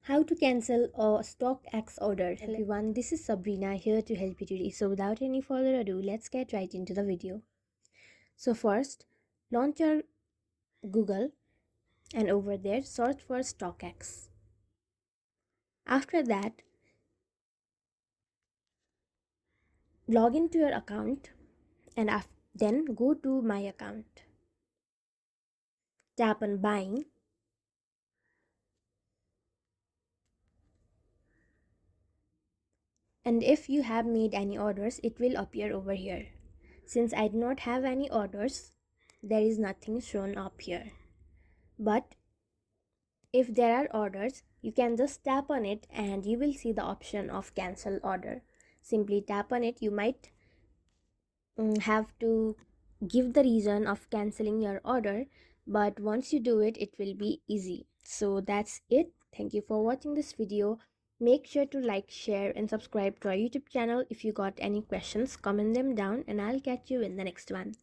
How to cancel a StockX order. Hello everyone, this is Sabrina here to help you today. So without any further ado, let's get right into the video. So first, launch your Google and over there search for StockX. After that, log into your account and then go to my account. Tap on buying and if you have made any orders, it will appear over here. Since I do not have any orders, there is nothing shown up here. But if there are orders, you can just tap on it and you will see the option of cancel order. Simply tap on it. You might have to give the reason of canceling your order, but once you do it, it will be easy. So that's it. Thank you for watching this video. Make sure to like, share and subscribe to our YouTube channel. If you got any questions, comment them down and I'll catch you in the next one.